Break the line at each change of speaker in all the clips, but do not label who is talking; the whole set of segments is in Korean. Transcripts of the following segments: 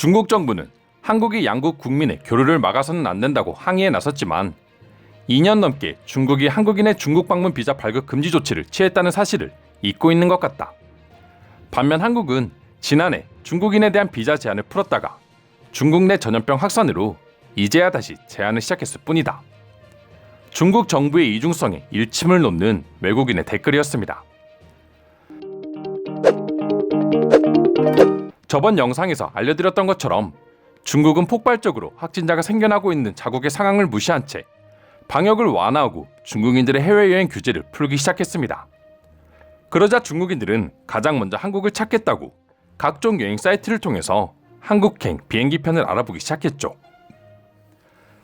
중국 정부는 한국이 양국 국민의 교류를 막아서는 안 된다고 항의에 나섰지만 2년 넘게 중국이 한국인의 중국 방문 비자 발급 금지 조치를 취했다는 사실을 잊고 있는 것 같다. 반면 한국은 지난해 중국인에 대한 비자 제한을 풀었다가 중국 내 전염병 확산으로 이제야 다시 제한을 시작했을 뿐이다. 중국 정부의 이중성에 일침을 놓는 외국인의 댓글이었습니다. 저번 영상에서 알려드렸던 것처럼 중국은 폭발적으로 확진자가 생겨나고 있는 자국의 상황을 무시한 채 방역을 완화하고 중국인들의 해외여행 규제를 풀기 시작했습니다. 그러자 중국인들은 가장 먼저 한국을 찾겠다고 각종 여행 사이트를 통해서 한국행 비행기편을 알아보기 시작했죠.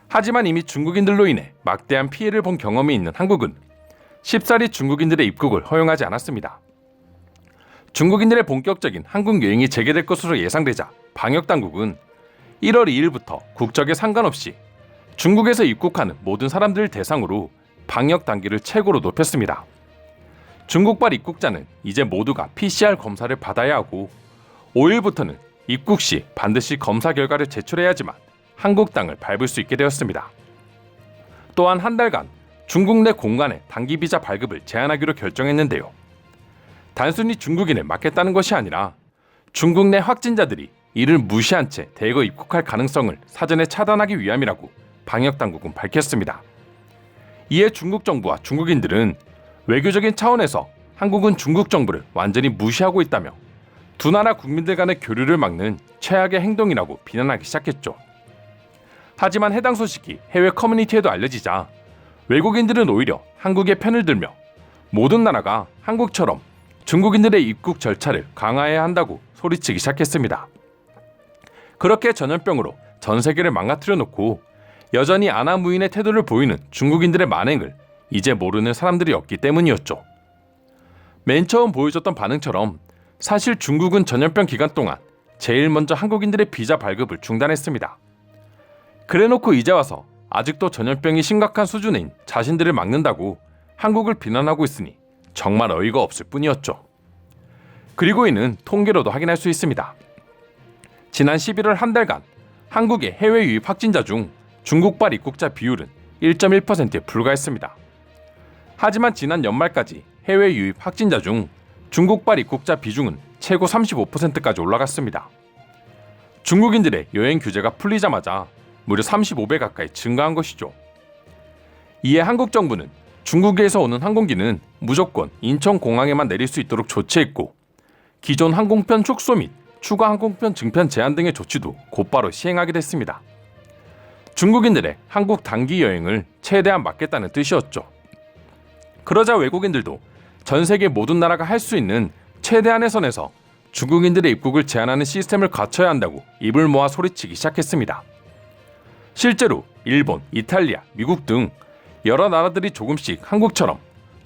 하지만 이미 중국인들로 인해 막대한 피해를 본 경험이 있는 한국은 쉽사리 중국인들의 입국을 허용하지 않았습니다. 중국인들의 본격적인 한국 여행이 재개될 것으로 예상되자 방역당국은 1월 2일부터 국적에 상관없이 중국에서 입국하는 모든 사람들을 대상으로 방역 단계를 최고로 높였습니다. 중국발 입국자는 이제 모두가 PCR 검사를 받아야 하고 5일부터는 입국 시 반드시 검사 결과를 제출해야지만 한국 땅을 밟을 수 있게 되었습니다. 또한 한 달간 중국 내 공간의 단기 비자 발급을 제한하기로 결정했는데요. 단순히 중국인을 막겠다는 것이 아니라 중국 내 확진자들이 이를 무시한 채 대거 입국할 가능성을 사전에 차단하기 위함이라고 방역당국은 밝혔습니다. 이에 중국 정부와 중국인들은 외교적인 차원에서 한국은 중국 정부를 완전히 무시하고 있다며 두 나라 국민들 간의 교류를 막는 최악의 행동이라고 비난하기 시작했죠. 하지만 해당 소식이 해외 커뮤니티에도 알려지자 외국인들은 오히려 한국의 편을 들며 모든 나라가 한국처럼 중국인들의 입국 절차를 강화해야 한다고 소리치기 시작했습니다. 그렇게 전염병으로 전 세계를 망가뜨려 놓고 여전히 안하무인의 태도를 보이는 중국인들의 만행을 이제 모르는 사람들이 없기 때문이었죠. 맨 처음 보여줬던 반응처럼 사실 중국은 전염병 기간 동안 제일 먼저 한국인들의 비자 발급을 중단했습니다. 그래놓고 이제 와서 아직도 전염병이 심각한 수준인 자신들을 막는다고 한국을 비난하고 있으니 정말 어이가 없을 뿐이었죠. 그리고 이는 통계로도 확인할 수 있습니다. 지난 11월 한 달간 한국의 해외 유입 확진자 중 중국발 입국자 비율은 1.1%에 불과했습니다. 하지만 지난 연말까지 해외 유입 확진자 중 중국발 입국자 비중은 최고 35%까지 올라갔습니다. 중국인들의 여행 규제가 풀리자마자 무려 35배 가까이 증가한 것이죠. 이에 한국 정부는 중국에서 오는 항공기는 무조건 인천공항에만 내릴 수 있도록 조치했고 기존 항공편 축소 및 추가 항공편 증편 제한 등의 조치도 곧바로 시행하게 됐습니다. 중국인들의 한국 단기 여행을 최대한 막겠다는 뜻이었죠. 그러자 외국인들도 전 세계 모든 나라가 할 수 있는 최대한의 선에서 중국인들의 입국을 제한하는 시스템을 갖춰야 한다고 입을 모아 소리치기 시작했습니다. 실제로 일본, 이탈리아, 미국 등 여러 나라들이 조금씩 한국처럼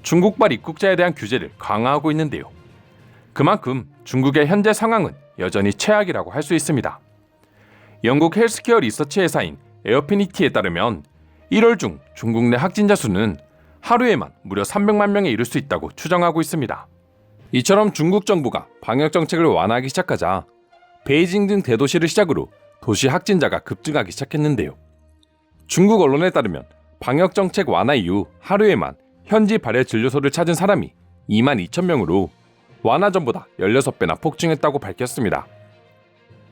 중국발 입국자에 대한 규제를 강화하고 있는데요. 그만큼 중국의 현재 상황은 여전히 최악이라고 할 수 있습니다. 영국 헬스케어 리서치 회사인 에어피니티에 따르면 1월 중 중국 내 확진자 수는 하루에만 무려 300만 명에 이를 수 있다고 추정하고 있습니다. 이처럼 중국 정부가 방역 정책을 완화하기 시작하자 베이징 등 대도시를 시작으로 도시 확진자가 급증하기 시작했는데요. 중국 언론에 따르면 방역 정책 완화 이후 하루에만 현지 발열 진료소를 찾은 사람이 2만 2천 명으로 완화 전보다 16배나 폭증했다고 밝혔습니다.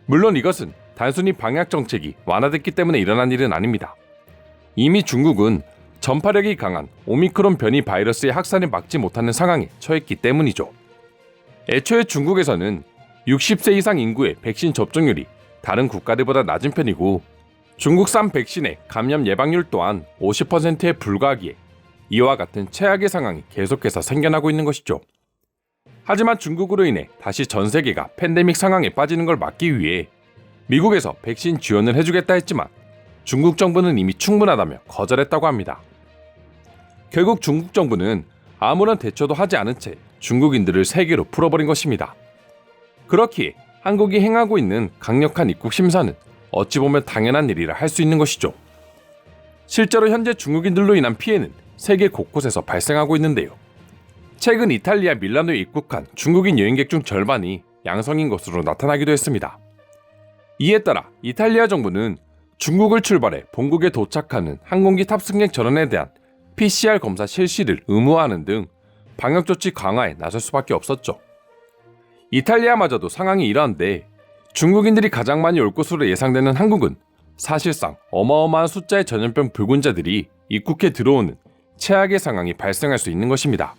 물론 이것은 단순히 방역 정책이 완화됐기 때문에 일어난 일은 아닙니다. 이미 중국은 전파력이 강한 오미크론 변이 바이러스의 확산을 막지 못하는 상황에 처했기 때문이죠. 애초에 중국에서는 60세 이상 인구의 백신 접종률이 다른 국가들보다 낮은 편이고 중국산 백신의 감염 예방률 또한 50%에 불과하기에 이와 같은 최악의 상황이 계속해서 생겨나고 있는 것이죠. 하지만 중국으로 인해 다시 전 세계가 팬데믹 상황에 빠지는 걸 막기 위해 미국에서 백신 지원을 해주겠다 했지만 중국 정부는 이미 충분하다며 거절했다고 합니다. 결국 중국 정부는 아무런 대처도 하지 않은 채 중국인들을 세계로 풀어버린 것입니다. 그렇기에 한국이 행하고 있는 강력한 입국 심사는 어찌 보면 당연한 일이라 할 수 있는 것이죠. 실제로 현재 중국인들로 인한 피해는 세계 곳곳에서 발생하고 있는데요. 최근 이탈리아 밀라노에 입국한 중국인 여행객 중 절반이 양성인 것으로 나타나기도 했습니다. 이에 따라 이탈리아 정부는 중국을 출발해 본국에 도착하는 항공기 탑승객 전원에 대한 PCR 검사 실시를 의무화하는 등 방역조치 강화에 나설 수밖에 없었죠. 이탈리아마저도 상황이 이러한데 중국인들이 가장 많이 올 것으로 예상되는 한국은 사실상 어마어마한 숫자의 전염병 불군자들이 입국해 들어오는 최악의 상황이 발생할 수 있는 것입니다.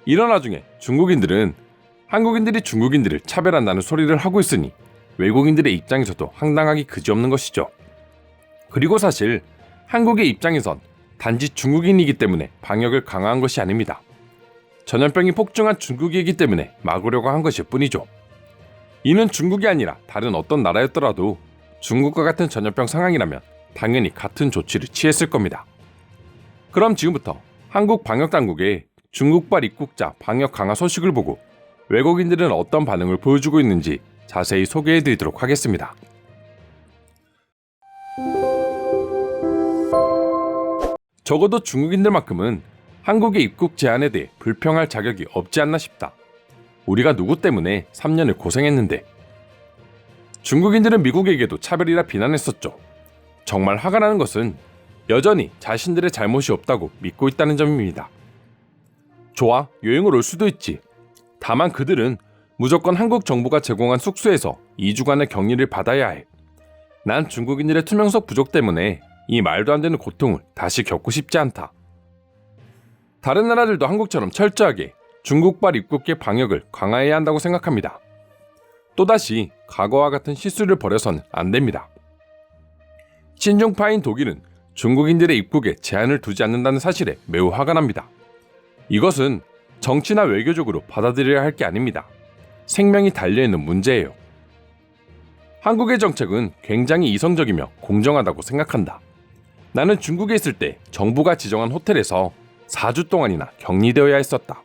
이런 와중에 중국인들은 한국인들이 중국인들을 차별한다는 소리를 하고 있으니 외국인들의 입장에서도 황당하기 그지없는 것이죠. 그리고 사실 한국의 입장에선 단지 중국인이기 때문에 방역을 강화한 것이 아닙니다. 전염병이 폭증한 중국이기 때문에 막으려고 한 것일 뿐이죠. 이는 중국이 아니라 다른 어떤 나라였더라도 중국과 같은 전염병 상황이라면 당연히 같은 조치를 취했을 겁니다. 그럼 지금부터 한국 방역당국의 중국발 입국자 방역 강화 소식을 보고 외국인들은 어떤 반응을 보여주고 있는지 자세히 소개해드리도록 하겠습니다. 적어도 중국인들만큼은 한국의 입국 제한에 대해 불평할 자격이 없지 않나 싶다. 우리가 누구 때문에 3년을 고생했는데. 중국인들은 미국에게도 차별이라 비난했었죠. 정말 화가 나는 것은 여전히 자신들의 잘못이 없다고 믿고 있다는 점입니다. 좋아, 여행을 올 수도 있지. 다만 그들은 무조건 한국 정부가 제공한 숙소에서 2주간의 격리를 받아야 해. 난 중국인들의 투명성 부족 때문에 이 말도 안 되는 고통을 다시 겪고 싶지 않다. 다른 나라들도 한국처럼 철저하게 중국발 입국객 방역을 강화해야 한다고 생각합니다. 또다시 과거와 같은 실수를 벌여서는 안 됩니다. 친중파인 독일은 중국인들의 입국에 제한을 두지 않는다는 사실에 매우 화가 납니다. 이것은 정치나 외교적으로 받아들여야 할 게 아닙니다. 생명이 달려있는 문제예요. 한국의 정책은 굉장히 이성적이며 공정하다고 생각한다. 나는 중국에 있을 때 정부가 지정한 호텔에서 4주 동안이나 격리되어야 했었다.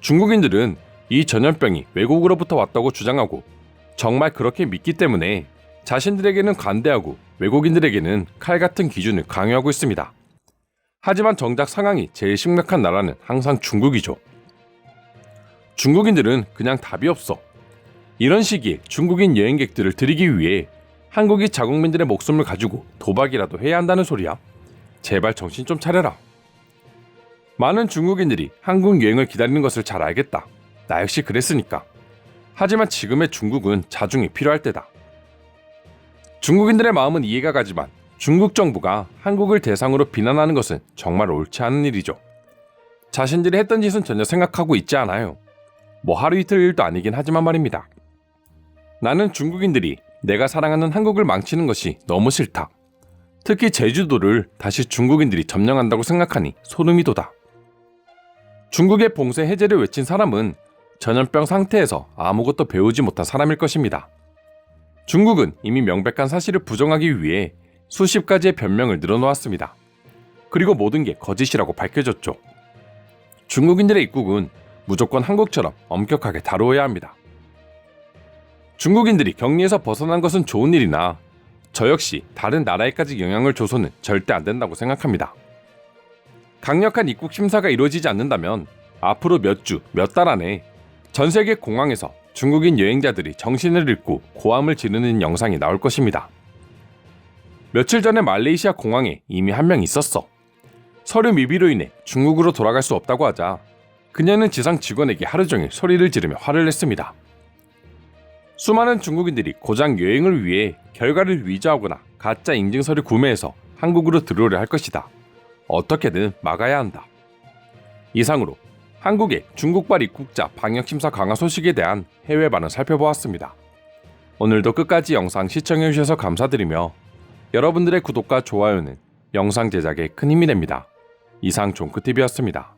중국인들은 이 전염병이 외국으로부터 왔다고 주장하고 정말 그렇게 믿기 때문에 자신들에게는 관대하고 외국인들에게는 칼 같은 기준을 강요하고 있습니다. 하지만 정작 상황이 제일 심각한 나라는 항상 중국이죠. 중국인들은 그냥 답이 없어. 이런 시기에 중국인 여행객들을 들이기 위해 한국이 자국민들의 목숨을 가지고 도박이라도 해야 한다는 소리야? 제발 정신 좀 차려라. 많은 중국인들이 한국 여행을 기다리는 것을 잘 알겠다. 나 역시 그랬으니까. 하지만 지금의 중국은 자중이 필요할 때다. 중국인들의 마음은 이해가 가지만 중국 정부가 한국을 대상으로 비난하는 것은 정말 옳지 않은 일이죠. 자신들이 했던 짓은 전혀 생각하고 있지 않아요. 뭐 하루 이틀 일도 아니긴 하지만 말입니다. 나는 중국인들이 내가 사랑하는 한국을 망치는 것이 너무 싫다. 특히 제주도를 다시 중국인들이 점령한다고 생각하니 소름이 돋아. 중국의 봉쇄 해제를 외친 사람은 전염병 상태에서 아무것도 배우지 못한 사람일 것입니다. 중국은 이미 명백한 사실을 부정하기 위해 수십 가지의 변명을 늘어놓았습니다. 그리고 모든 게 거짓이라고 밝혀졌죠. 중국인들의 입국은 무조건 한국처럼 엄격하게 다루어야 합니다. 중국인들이 격리에서 벗어난 것은 좋은 일이나 저 역시 다른 나라에까지 영향을 줘서는 절대 안 된다고 생각합니다. 강력한 입국 심사가 이루어지지 않는다면 앞으로 몇 주, 몇 달 안에 전 세계 공항에서 중국인 여행자들이 정신을 잃고 고함을 지르는 영상이 나올 것입니다. 며칠 전에 말레이시아 공항에 이미 한 명 있었어. 서류 미비로 인해 중국으로 돌아갈 수 없다고 하자 그녀는 지상 직원에게 하루 종일 소리를 지르며 화를 냈습니다. 수많은 중국인들이 고장 여행을 위해 결과를 위조하거나 가짜 인증서를 구매해서 한국으로 들어오려 할 것이다. 어떻게든 막아야 한다. 이상으로 한국의 중국발 입국자 방역심사 강화 소식에 대한 해외 반응 살펴보았습니다. 오늘도 끝까지 영상 시청해주셔서 감사드리며 여러분들의 구독과 좋아요는 영상 제작에 큰 힘이 됩니다. 이상 종크TV였습니다.